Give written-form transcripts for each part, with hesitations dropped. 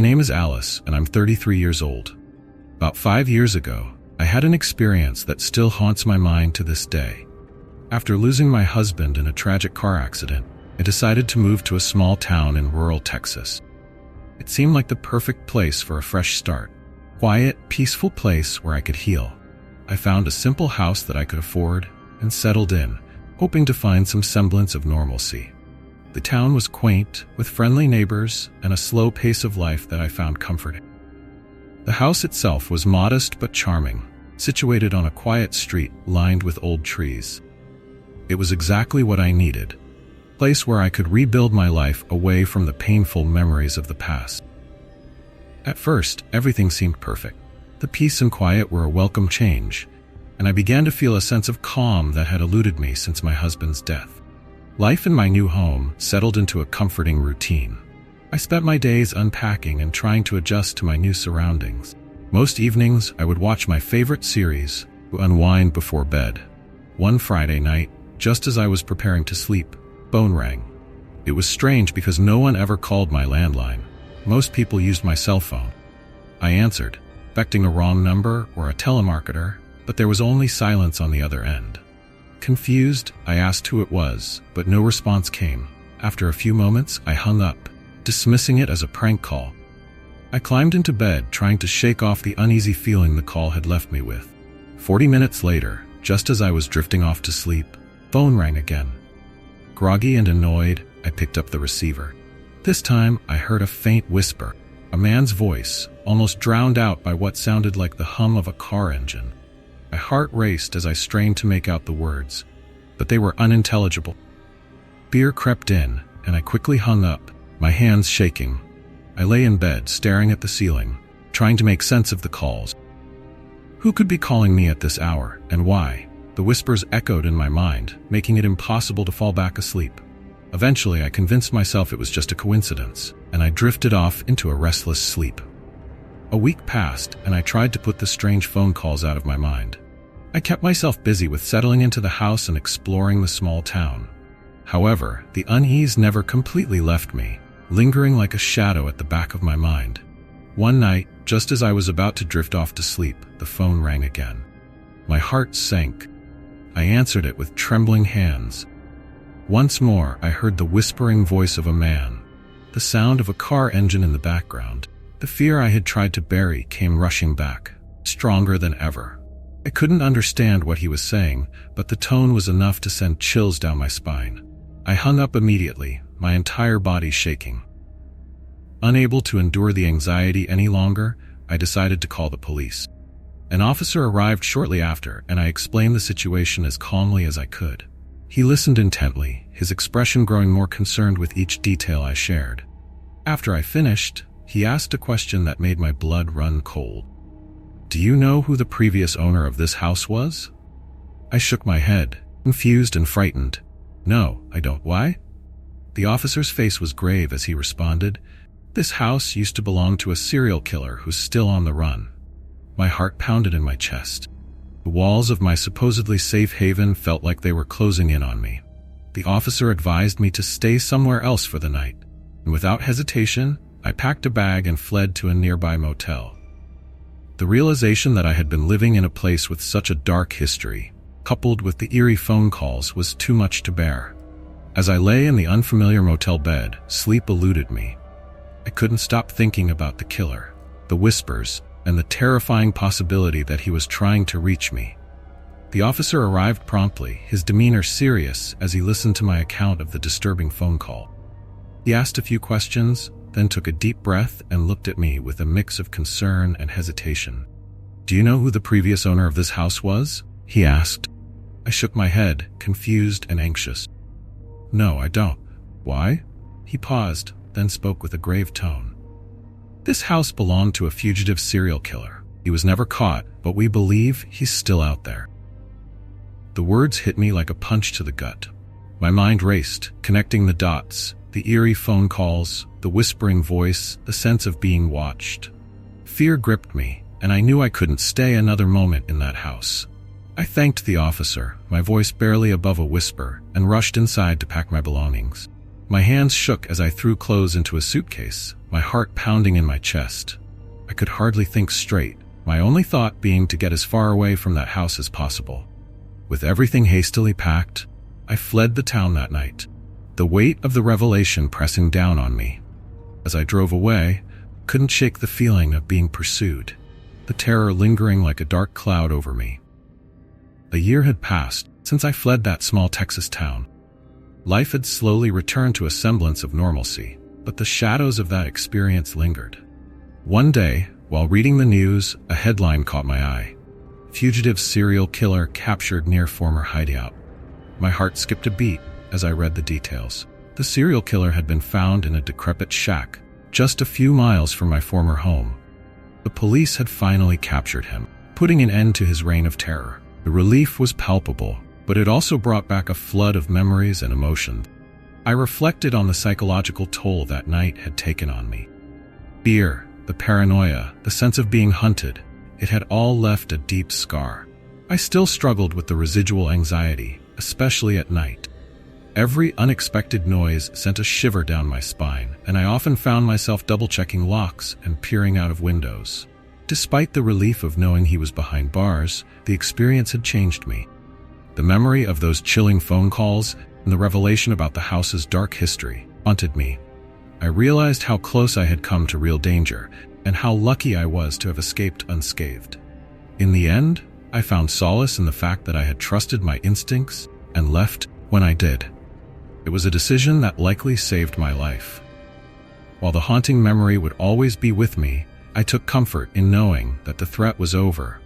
My name is Alice, and I'm 33 years old. About 5 years ago, I had an experience that still haunts my mind to this day. After losing my husband in a tragic car accident, I decided to move to a small town in rural Texas. It seemed like the perfect place for a fresh start. Quiet, peaceful place where I could heal. I found a simple house that I could afford and settled in, hoping to find some semblance of normalcy. The town was quaint, with friendly neighbors and a slow pace of life that I found comforting. The house itself was modest but charming, situated on a quiet street lined with old trees. It was exactly what I needed, a place where I could rebuild my life away from the painful memories of the past. At first, everything seemed perfect. The peace and quiet were a welcome change, and I began to feel a sense of calm that had eluded me since my husband's death. Life in my new home settled into a comforting routine. I spent my days unpacking and trying to adjust to my new surroundings. Most evenings, I would watch my favorite series to unwind before bed. One Friday night, just as I was preparing to sleep, phone rang. It was strange because no one ever called my landline. Most people used my cell phone. I answered, expecting a wrong number or a telemarketer, but there was only silence on the other end. Confused, I asked who it was, but no response came. After a few moments, I hung up, dismissing it as a prank call. I climbed into bed, trying to shake off the uneasy feeling the call had left me with. 40 minutes later, just as I was drifting off to sleep, phone rang again. Groggy and annoyed, I picked up the receiver. This time, I heard a faint whisper, a man's voice, almost drowned out by what sounded like the hum of a car engine. My heart raced as I strained to make out the words, but they were unintelligible. Fear crept in, and I quickly hung up, my hands shaking. I lay in bed, staring at the ceiling, trying to make sense of the calls. Who could be calling me at this hour, and why? The whispers echoed in my mind, making it impossible to fall back asleep. Eventually, I convinced myself it was just a coincidence, and I drifted off into a restless sleep. A week passed, and I tried to put the strange phone calls out of my mind. I kept myself busy with settling into the house and exploring the small town. However, the unease never completely left me, lingering like a shadow at the back of my mind. One night, just as I was about to drift off to sleep, the phone rang again. My heart sank. I answered it with trembling hands. Once more, I heard the whispering voice of a man, the sound of a car engine in the background. The fear I had tried to bury came rushing back, stronger than ever. I couldn't understand what he was saying, but the tone was enough to send chills down my spine. I hung up immediately, my entire body shaking. Unable to endure the anxiety any longer, I decided to call the police. An officer arrived shortly after, and I explained the situation as calmly as I could. He listened intently, his expression growing more concerned with each detail I shared. After I finished, he asked a question that made my blood run cold. "Do you know who the previous owner of this house was?" I shook my head, confused and frightened. "No, I don't." "Why?" The officer's face was grave as he responded, "This house used to belong to a serial killer who's still on the run." My heart pounded in my chest. The walls of my supposedly safe haven felt like they were closing in on me. The officer advised me to stay somewhere else for the night, and without hesitation, I packed a bag and fled to a nearby motel. The realization that I had been living in a place with such a dark history, coupled with the eerie phone calls, was too much to bear. As I lay in the unfamiliar motel bed, sleep eluded me. I couldn't stop thinking about the killer, the whispers, and the terrifying possibility that he was trying to reach me. The officer arrived promptly, his demeanor serious as he listened to my account of the disturbing phone call. He asked a few questions, then took a deep breath and looked at me with a mix of concern and hesitation. "Do you know who the previous owner of this house was?" he asked. I shook my head, confused and anxious. "No, I don't." "Why?" He paused, then spoke with a grave tone. "This house belonged to a fugitive serial killer. He was never caught, but we believe he's still out there." The words hit me like a punch to the gut. My mind raced, connecting the dots, the eerie phone calls, the whispering voice, the sense of being watched. Fear gripped me, and I knew I couldn't stay another moment in that house. I thanked the officer, my voice barely above a whisper, and rushed inside to pack my belongings. My hands shook as I threw clothes into a suitcase, my heart pounding in my chest. I could hardly think straight, my only thought being to get as far away from that house as possible. With everything hastily packed, I fled the town that night, the weight of the revelation pressing down on me. As I drove away, I couldn't shake the feeling of being pursued, the terror lingering like a dark cloud over me. A year had passed since I fled that small Texas town. Life had slowly returned to a semblance of normalcy, but the shadows of that experience lingered. One day, while reading the news, a headline caught my eye. Fugitive serial killer captured near former hideout. My heart skipped a beat as I read the details. The serial killer had been found in a decrepit shack, just a few miles from my former home. The police had finally captured him, putting an end to his reign of terror. The relief was palpable, but it also brought back a flood of memories and emotions. I reflected on the psychological toll that night had taken on me. Fear, the paranoia, the sense of being hunted, it had all left a deep scar. I still struggled with the residual anxiety, especially at night. Every unexpected noise sent a shiver down my spine, and I often found myself double-checking locks and peering out of windows. Despite the relief of knowing he was behind bars, the experience had changed me. The memory of those chilling phone calls and the revelation about the house's dark history haunted me. I realized how close I had come to real danger and how lucky I was to have escaped unscathed. In the end, I found solace in the fact that I had trusted my instincts and left when I did. It was a decision that likely saved my life. While the haunting memory would always be with me, I took comfort in knowing that the threat was over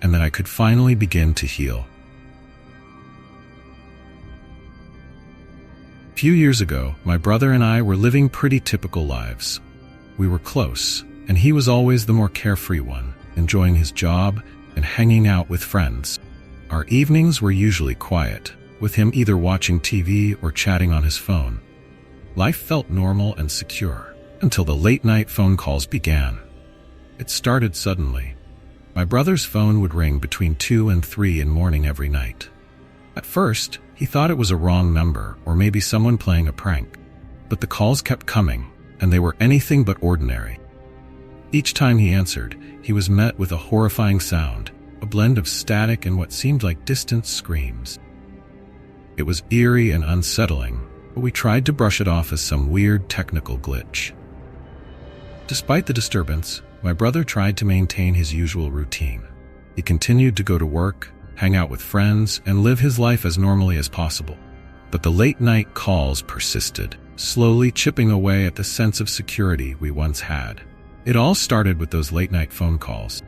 and that I could finally begin to heal. A few years ago, my brother and I were living pretty typical lives. We were close, and he was always the more carefree one, enjoying his job and hanging out with friends. Our evenings were usually quiet, with him either watching TV or chatting on his phone. Life felt normal and secure, until the late-night phone calls began. It started suddenly. My brother's phone would ring between 2 and 3 in the morning every night. At first, he thought it was a wrong number or maybe someone playing a prank. But the calls kept coming, and they were anything but ordinary. Each time he answered, he was met with a horrifying sound, a blend of static and what seemed like distant screams. It was eerie and unsettling, but we tried to brush it off as some weird technical glitch. Despite the disturbance, my brother tried to maintain his usual routine. He continued to go to work, hang out with friends, and live his life as normally as possible. But the late-night calls persisted, slowly chipping away at the sense of security we once had. It all started with those late-night phone calls.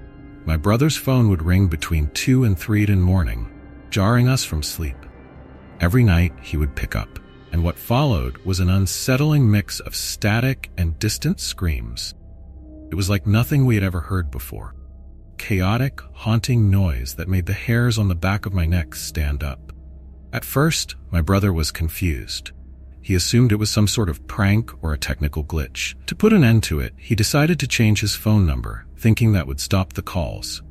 My brother's phone would ring between 2 and 3 in the morning, jarring us from sleep. Every night, he would pick up, and what followed was an unsettling mix of static and distant screams. It was like nothing we had ever heard before. Chaotic, haunting noise that made the hairs on the back of my neck stand up. At first, my brother was confused. He assumed it was some sort of prank or a technical glitch. To put an end to it, he decided to change his phone number, thinking that would stop the calls.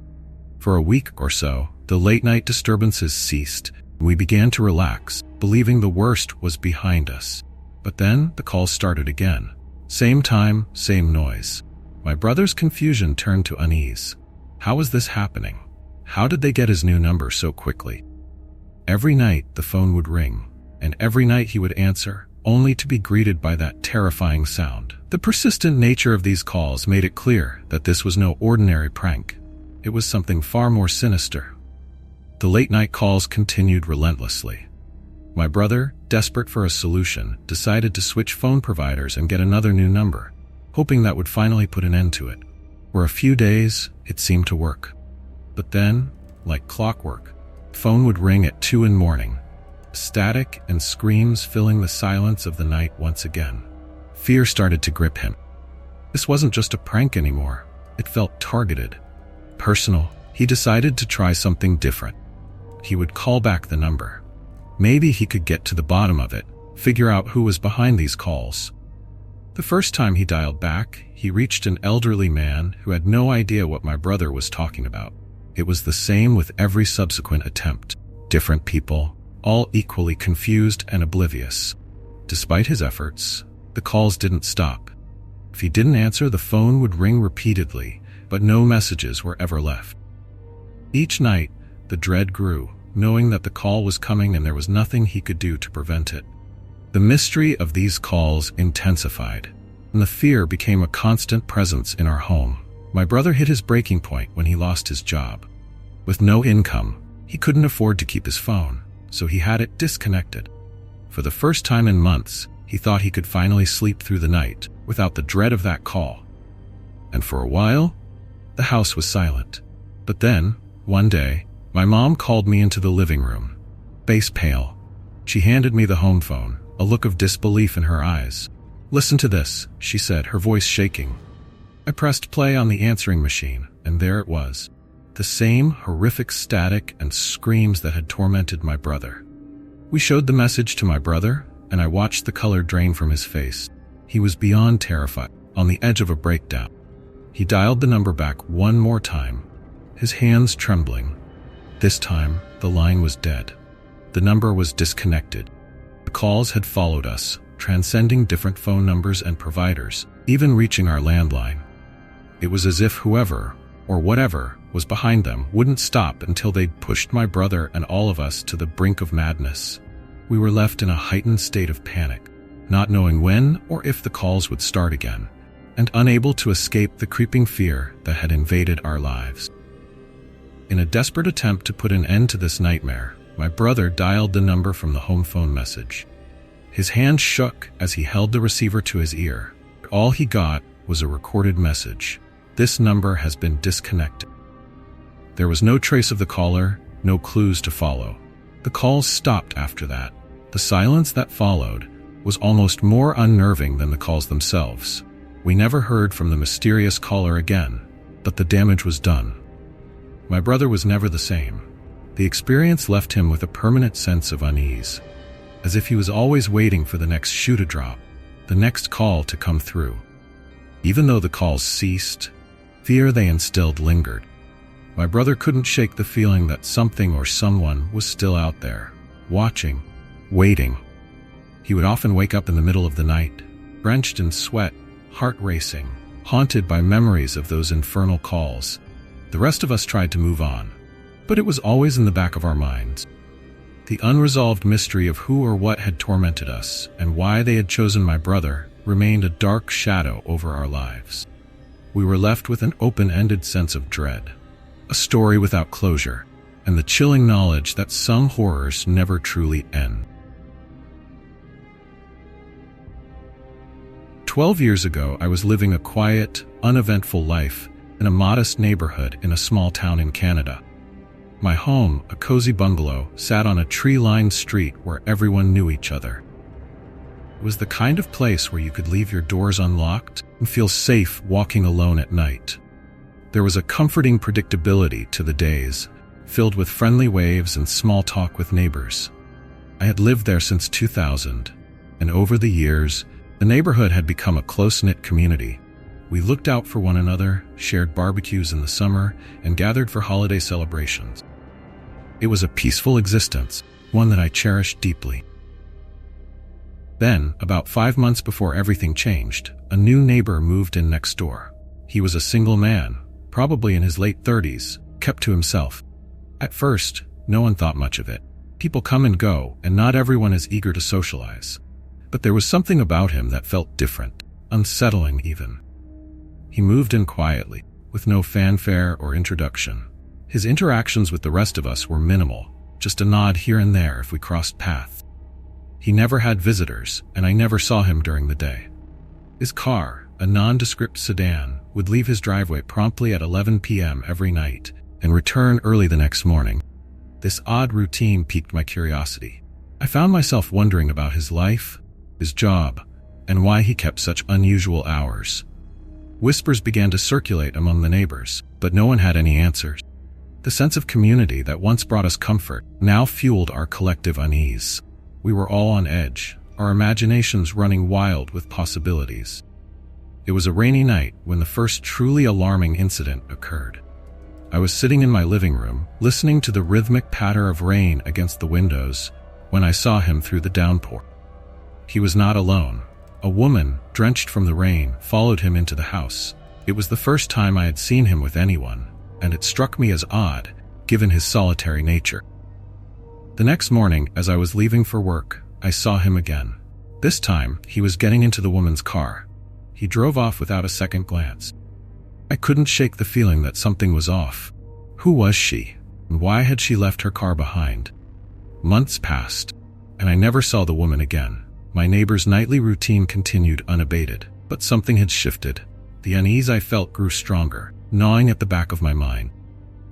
For a week or so, the late-night disturbances ceased, and we began to relax, believing the worst was behind us. But then, the calls started again. Same time, same noise. My brother's confusion turned to unease. How was this happening? How did they get his new number so quickly? Every night, the phone would ring, and every night he would answer, only to be greeted by that terrifying sound. The persistent nature of these calls made it clear that this was no ordinary prank. It was something far more sinister. The late-night calls continued relentlessly. My brother, desperate for a solution, decided to switch phone providers and get another new number, hoping that would finally put an end to it. For a few days, it seemed to work. But then, like clockwork, the phone would ring at 2 in the morning, static and screams filling the silence of the night once again. Fear started to grip him. This wasn't just a prank anymore. It felt targeted, personal. He decided to try something different. He would call back the number. Maybe he could get to the bottom of it, figure out who was behind these calls. The first time he dialed back, he reached an elderly man who had no idea what my brother was talking about. It was the same with every subsequent attempt. Different people, all equally confused and oblivious. Despite his efforts, the calls didn't stop. If he didn't answer, the phone would ring repeatedly, but no messages were ever left. Each night, the dread grew, knowing that the call was coming and there was nothing he could do to prevent it. The mystery of these calls intensified, and the fear became a constant presence in our home. My brother hit his breaking point when he lost his job. With no income, he couldn't afford to keep his phone, so he had it disconnected. For the first time in months, he thought he could finally sleep through the night without the dread of that call. And for a while, the house was silent. But then, one day, my mom called me into the living room, face pale. She handed me the home phone, a look of disbelief in her eyes. "Listen to this," she said, her voice shaking. I pressed play on the answering machine, and there it was. The same horrific static and screams that had tormented my brother. We showed the message to my brother, and I watched the color drain from his face. He was beyond terrified, on the edge of a breakdown. He dialed the number back one more time, his hands trembling. This time, the line was dead. The number was disconnected. The calls had followed us, transcending different phone numbers and providers, even reaching our landline. It was as if whoever, or whatever, was behind them wouldn't stop until they'd pushed my brother and all of us to the brink of madness. We were left in a heightened state of panic, not knowing when or if the calls would start again, and unable to escape the creeping fear that had invaded our lives. In a desperate attempt to put an end to this nightmare, my brother dialed the number from the home phone message. His hand shook as he held the receiver to his ear. All he got was a recorded message. "This number has been disconnected." There was no trace of the caller, no clues to follow. The calls stopped after that. The silence that followed was almost more unnerving than the calls themselves. We never heard from the mysterious caller again, but the damage was done. My brother was never the same. The experience left him with a permanent sense of unease, as if he was always waiting for the next shoe to drop, the next call to come through. Even though the calls ceased, fear they instilled lingered. My brother couldn't shake the feeling that something or someone was still out there, watching, waiting. He would often wake up in the middle of the night, drenched in sweat, heart racing, haunted by memories of those infernal calls. The rest of us tried to move on, but it was always in the back of our minds. The unresolved mystery of who or what had tormented us and why they had chosen my brother remained a dark shadow over our lives. We were left with an open-ended sense of dread, a story without closure, and the chilling knowledge that some horrors never truly end. 12 years ago, I was living a quiet, uneventful life in a modest neighborhood in a small town in Canada. My home, a cozy bungalow, sat on a tree-lined street where everyone knew each other. It was the kind of place where you could leave your doors unlocked and feel safe walking alone at night. There was a comforting predictability to the days, filled with friendly waves and small talk with neighbors. I had lived there since 2000, and over the years, the neighborhood had become a close-knit community. We looked out for one another, shared barbecues in the summer, and gathered for holiday celebrations. It was a peaceful existence, one that I cherished deeply. Then, about 5 months before everything changed, a new neighbor moved in next door. He was a single man, probably in his late 30s, kept to himself. At first, no one thought much of it. People come and go, and not everyone is eager to socialize. But there was something about him that felt different, unsettling even. He moved in quietly, with no fanfare or introduction. His interactions with the rest of us were minimal, just a nod here and there if we crossed paths. He never had visitors, and I never saw him during the day. His car, a nondescript sedan, would leave his driveway promptly at 11 p.m. every night and return early the next morning. This odd routine piqued my curiosity. I found myself wondering about his life, his job, and why he kept such unusual hours. Whispers began to circulate among the neighbors, but no one had any answers. The sense of community that once brought us comfort now fueled our collective unease. We were all on edge, our imaginations running wild with possibilities. It was a rainy night when the first truly alarming incident occurred. I was sitting in my living room, listening to the rhythmic patter of rain against the windows, when I saw him through the downpour. He was not alone. A woman, drenched from the rain, followed him into the house. It was the first time I had seen him with anyone, and it struck me as odd, given his solitary nature. The next morning, as I was leaving for work, I saw him again. This time, he was getting into the woman's car. He drove off without a second glance. I couldn't shake the feeling that something was off. Who was she, and why had she left her car behind? Months passed, and I never saw the woman again. My neighbor's nightly routine continued unabated, but something had shifted. The unease I felt grew stronger, gnawing at the back of my mind.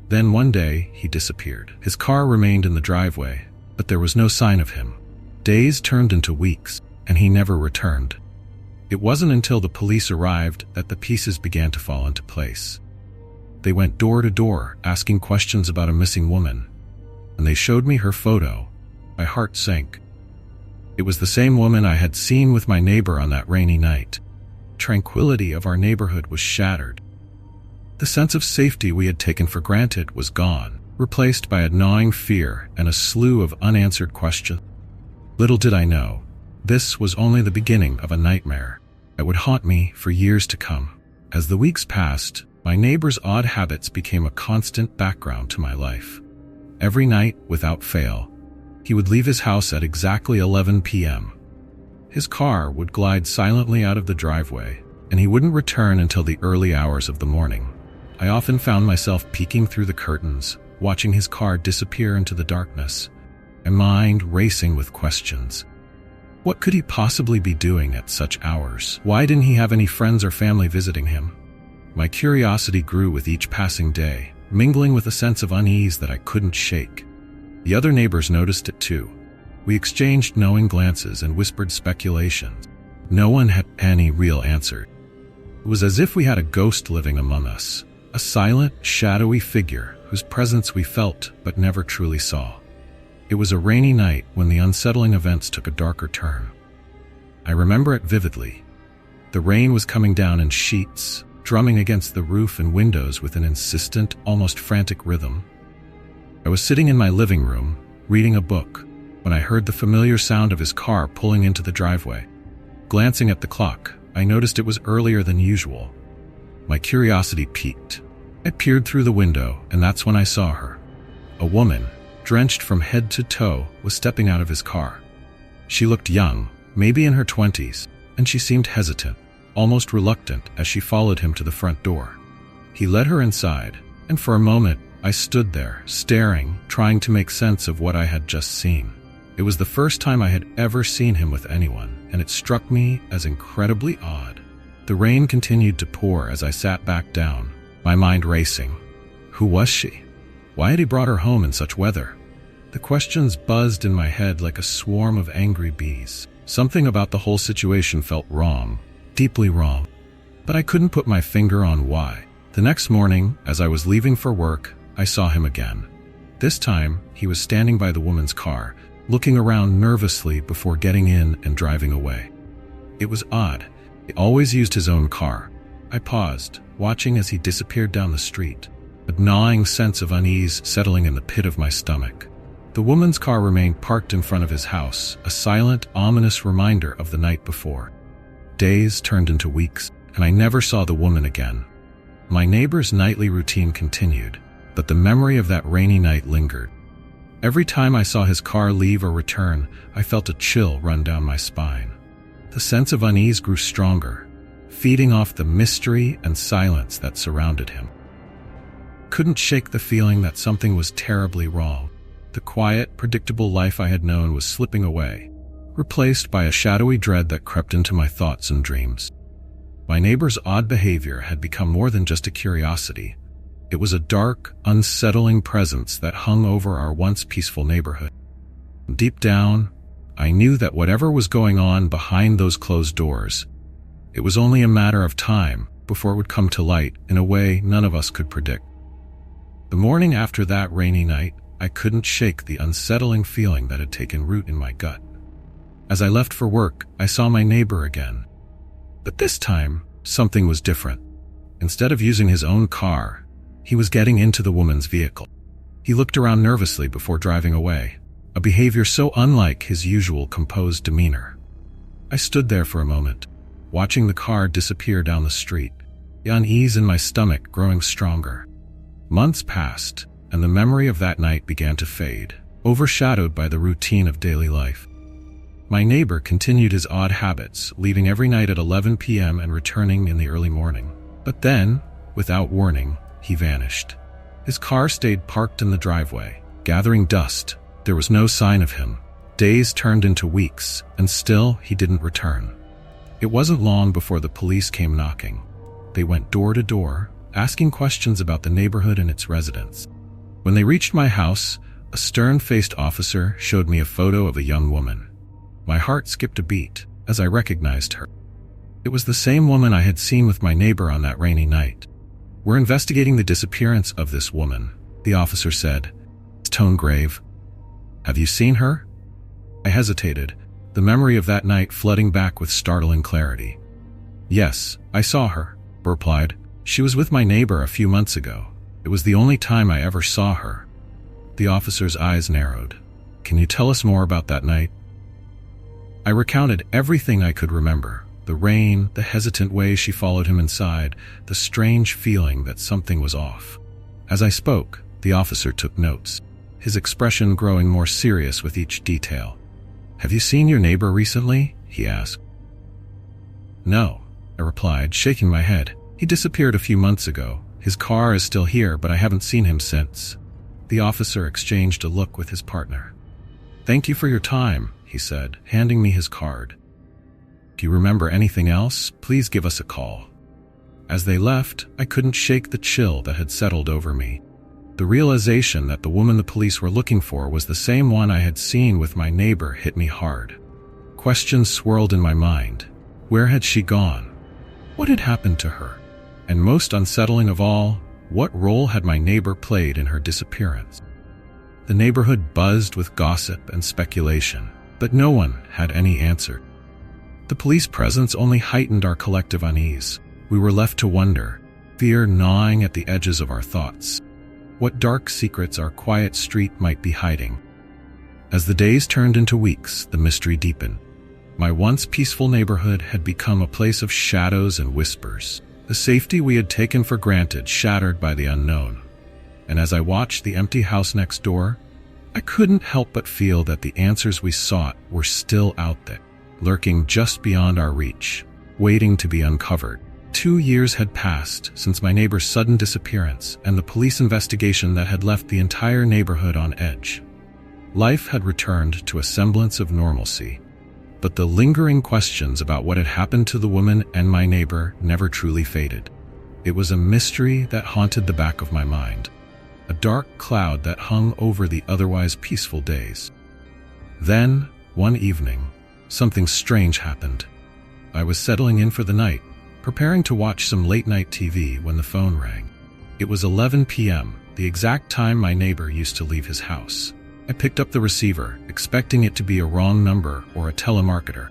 Then one day, he disappeared. His car remained in the driveway, but there was no sign of him. Days turned into weeks, and he never returned. It wasn't until the police arrived that the pieces began to fall into place. They went door to door, asking questions about a missing woman, and they showed me her photo. My heart sank. It was the same woman I had seen with my neighbor on that rainy night. Tranquility of our neighborhood was shattered. The sense of safety we had taken for granted was gone, replaced by a gnawing fear and a slew of unanswered questions. Little did I know, this was only the beginning of a nightmare that would haunt me for years to come. As the weeks passed, my neighbor's odd habits became a constant background to my life. Every night, without fail, he would leave his house at exactly 11 p.m. His car would glide silently out of the driveway, and he wouldn't return until the early hours of the morning. I often found myself peeking through the curtains, watching his car disappear into the darkness, my mind racing with questions. What could he possibly be doing at such hours? Why didn't he have any friends or family visiting him? My curiosity grew with each passing day, mingling with a sense of unease that I couldn't shake. The other neighbors noticed it too. We exchanged knowing glances and whispered speculations. No one had any real answer. It was as if we had a ghost living among us, a silent, shadowy figure whose presence we felt but never truly saw. It was a rainy night when the unsettling events took a darker turn. I remember it vividly. The rain was coming down in sheets, drumming against the roof and windows with an insistent, almost frantic rhythm. I was sitting in my living room, reading a book, when I heard the familiar sound of his car pulling into the driveway. Glancing at the clock, I noticed it was earlier than usual. My curiosity piqued. I peered through the window, and that's when I saw her. A woman, drenched from head to toe, was stepping out of his car. She looked young, maybe in her 20s, and she seemed hesitant, almost reluctant as she followed him to the front door. He led her inside, and for a moment, I stood there, staring, trying to make sense of what I had just seen. It was the first time I had ever seen him with anyone, and it struck me as incredibly odd. The rain continued to pour as I sat back down, my mind racing. Who was she? Why had he brought her home in such weather? The questions buzzed in my head like a swarm of angry bees. Something about the whole situation felt wrong, deeply wrong, but I couldn't put my finger on why. The next morning, as I was leaving for work, I saw him again. This time, he was standing by the woman's car, looking around nervously before getting in and driving away. It was odd. He always used his own car. I paused, watching as he disappeared down the street, a gnawing sense of unease settling in the pit of my stomach. The woman's car remained parked in front of his house, a silent, ominous reminder of the night before. Days turned into weeks, and I never saw the woman again. My neighbor's nightly routine continued, but the memory of that rainy night lingered. Every time I saw his car leave or return, I felt a chill run down my spine. The sense of unease grew stronger, feeding off the mystery and silence that surrounded him. Couldn't shake the feeling that something was terribly wrong. The quiet, predictable life I had known was slipping away, replaced by a shadowy dread that crept into my thoughts and dreams. My neighbor's odd behavior had become more than just a curiosity. It was a dark, unsettling presence that hung over our once peaceful neighborhood. Deep down, I knew that whatever was going on behind those closed doors, it was only a matter of time before it would come to light in a way none of us could predict. The morning after that rainy night, I couldn't shake the unsettling feeling that had taken root in my gut. As I left for work, I saw my neighbor again. But this time, something was different. Instead of using his own car, he was getting into the woman's vehicle. He looked around nervously before driving away, a behavior so unlike his usual composed demeanor. I stood there for a moment, watching the car disappear down the street, the unease in my stomach growing stronger. Months passed, and the memory of that night began to fade, overshadowed by the routine of daily life. My neighbor continued his odd habits, leaving every night at 11 p.m. and returning in the early morning. But then, without warning, he vanished. His car stayed parked in the driveway, gathering dust. There was no sign of him. Days turned into weeks, and still he didn't return. It wasn't long before the police came knocking. They went door to door, asking questions about the neighborhood and its residents. When they reached my house, a stern-faced officer showed me a photo of a young woman. My heart skipped a beat as I recognized her. It was the same woman I had seen with my neighbor on that rainy night. "We're investigating the disappearance of this woman," the officer said, his tone grave. "Have you seen her?" I hesitated, the memory of that night flooding back with startling clarity. "Yes, I saw her," I replied. "She was with my neighbor a few months ago. It was the only time I ever saw her." The officer's eyes narrowed. "Can you tell us more about that night?" I recounted everything I could remember. The rain, the hesitant way she followed him inside, the strange feeling that something was off. As I spoke, the officer took notes, his expression growing more serious with each detail. "Have you seen your neighbor recently?" he asked. "No," I replied, shaking my head. "He disappeared a few months ago. His car is still here, but I haven't seen him since." The officer exchanged a look with his partner. "Thank you for your time," he said, handing me his card. "If you remember anything else, please give us a call." As they left, I couldn't shake the chill that had settled over me. The realization that the woman the police were looking for was the same one I had seen with my neighbor hit me hard. Questions swirled in my mind. Where had she gone? What had happened to her? And most unsettling of all, what role had my neighbor played in her disappearance? The neighborhood buzzed with gossip and speculation, but no one had any answer. The police presence only heightened our collective unease. We were left to wonder, fear gnawing at the edges of our thoughts. What dark secrets our quiet street might be hiding. As the days turned into weeks, the mystery deepened. My once peaceful neighborhood had become a place of shadows and whispers, the safety we had taken for granted shattered by the unknown. And as I watched the empty house next door, I couldn't help but feel that the answers we sought were still out there, lurking just beyond our reach, waiting to be uncovered. 2 years had passed since my neighbor's sudden disappearance and the police investigation that had left the entire neighborhood on edge. Life had returned to a semblance of normalcy, but the lingering questions about what had happened to the woman and my neighbor never truly faded. It was a mystery that haunted the back of my mind, a dark cloud that hung over the otherwise peaceful days. Then, one evening, something strange happened. I was settling in for the night, preparing to watch some late-night TV when the phone rang. It was 11 p.m., the exact time my neighbor used to leave his house. I picked up the receiver, expecting it to be a wrong number or a telemarketer.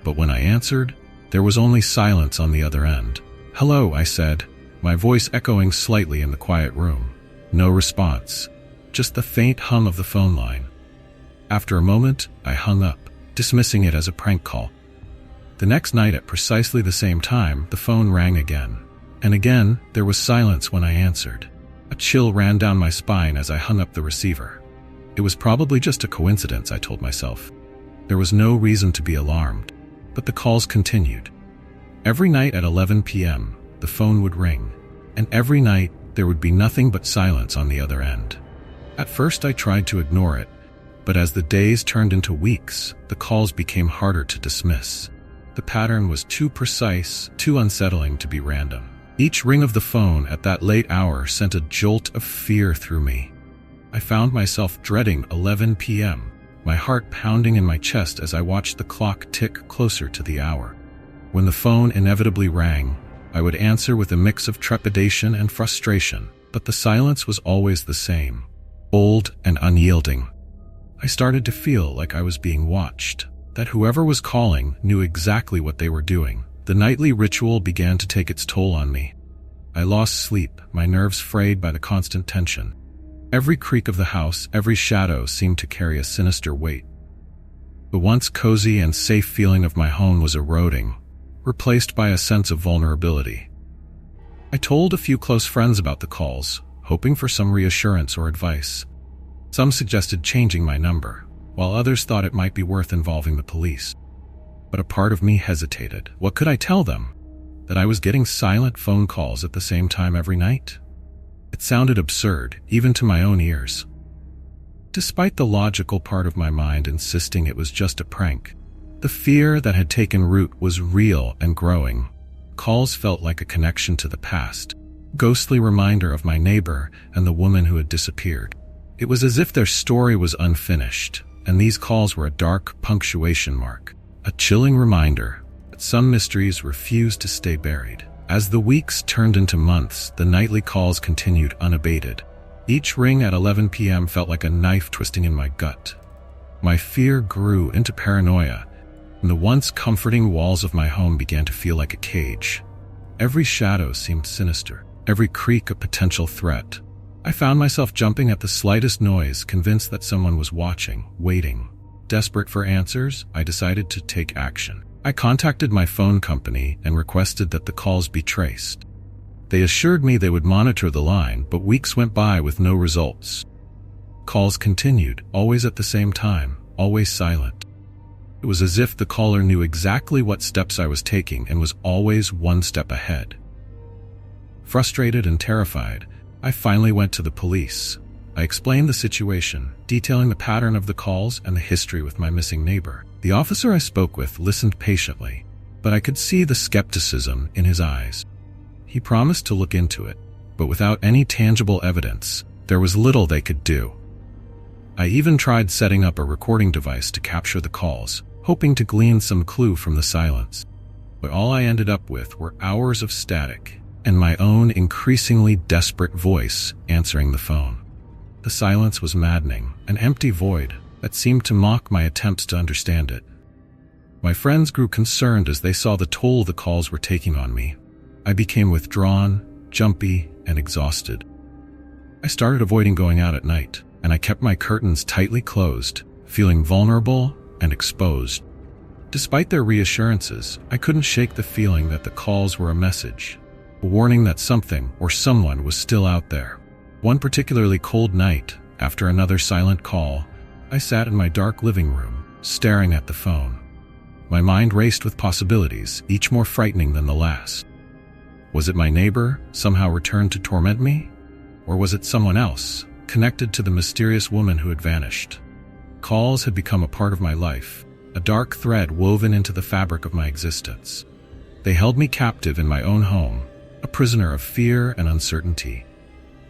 But when I answered, there was only silence on the other end. "Hello," I said, my voice echoing slightly in the quiet room. No response, just the faint hum of the phone line. After a moment, I hung up, dismissing it as a prank call. The next night at precisely the same time, the phone rang again. And again, there was silence when I answered. A chill ran down my spine as I hung up the receiver. It was probably just a coincidence, I told myself. There was no reason to be alarmed, but the calls continued. Every night at 11 p.m., the phone would ring, and every night there would be nothing but silence on the other end. At first I tried to ignore it, but as the days turned into weeks, the calls became harder to dismiss. The pattern was too precise, too unsettling to be random. Each ring of the phone at that late hour sent a jolt of fear through me. I found myself dreading 11 p.m., my heart pounding in my chest as I watched the clock tick closer to the hour. When the phone inevitably rang, I would answer with a mix of trepidation and frustration, but the silence was always the same, old and unyielding. I started to feel like I was being watched, that whoever was calling knew exactly what they were doing. The nightly ritual began to take its toll on me. I lost sleep, my nerves frayed by the constant tension. Every creak of the house, every shadow seemed to carry a sinister weight. The once cozy and safe feeling of my home was eroding, replaced by a sense of vulnerability. I told a few close friends about the calls, hoping for some reassurance or advice. Some suggested changing my number, while others thought it might be worth involving the police. But a part of me hesitated. What could I tell them? That I was getting silent phone calls at the same time every night? It sounded absurd, even to my own ears. Despite the logical part of my mind insisting it was just a prank, the fear that had taken root was real and growing. Calls felt like a connection to the past, ghostly reminder of my neighbor and the woman who had disappeared. It was as if their story was unfinished, and these calls were a dark punctuation mark, a chilling reminder that some mysteries refused to stay buried. As the weeks turned into months, the nightly calls continued unabated. Each ring at 11 p.m. felt like a knife twisting in my gut. My fear grew into paranoia, and the once comforting walls of my home began to feel like a cage. Every shadow seemed sinister, every creak a potential threat. I found myself jumping at the slightest noise, convinced that someone was watching, waiting. Desperate for answers, I decided to take action. I contacted my phone company and requested that the calls be traced. They assured me they would monitor the line, but weeks went by with no results. Calls continued, always at the same time, always silent. It was as if the caller knew exactly what steps I was taking and was always one step ahead. Frustrated and terrified, I finally went to the police. I explained the situation, detailing the pattern of the calls and the history with my missing neighbor. The officer I spoke with listened patiently, but I could see the skepticism in his eyes. He promised to look into it, but without any tangible evidence, there was little they could do. I even tried setting up a recording device to capture the calls, hoping to glean some clue from the silence. But all I ended up with were hours of static and my own increasingly desperate voice answering the phone. The silence was maddening, an empty void that seemed to mock my attempts to understand it. My friends grew concerned as they saw the toll the calls were taking on me. I became withdrawn, jumpy, and exhausted. I started avoiding going out at night, and I kept my curtains tightly closed, feeling vulnerable and exposed. Despite their reassurances, I couldn't shake the feeling that the calls were a message, a warning that something or someone was still out there. One particularly cold night, after another silent call, I sat in my dark living room, staring at the phone. My mind raced with possibilities, each more frightening than the last. Was it my neighbor, somehow returned to torment me? Or was it someone else, connected to the mysterious woman who had vanished? Calls had become a part of my life, a dark thread woven into the fabric of my existence. They held me captive in my own home, a prisoner of fear and uncertainty.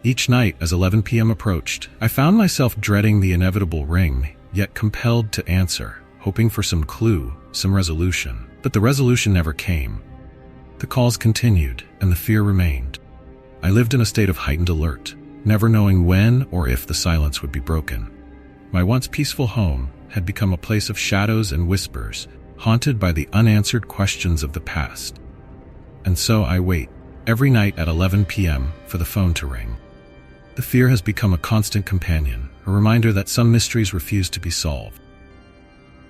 Each night, as 11 p.m. approached, I found myself dreading the inevitable ring, yet compelled to answer, hoping for some clue, some resolution. But the resolution never came. The calls continued, and the fear remained. I lived in a state of heightened alert, never knowing when or if the silence would be broken. My once peaceful home had become a place of shadows and whispers, haunted by the unanswered questions of the past. And so I wait, every night at 11 p.m., for the phone to ring. The fear has become a constant companion, a reminder that some mysteries refuse to be solved.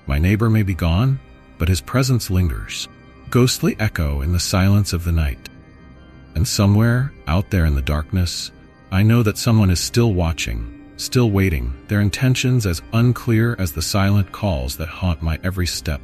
My neighbor may be gone, but his presence lingers, ghostly echo in the silence of the night. And somewhere, out there in the darkness, I know that someone is still watching, still waiting, their intentions as unclear as the silent calls that haunt my every step.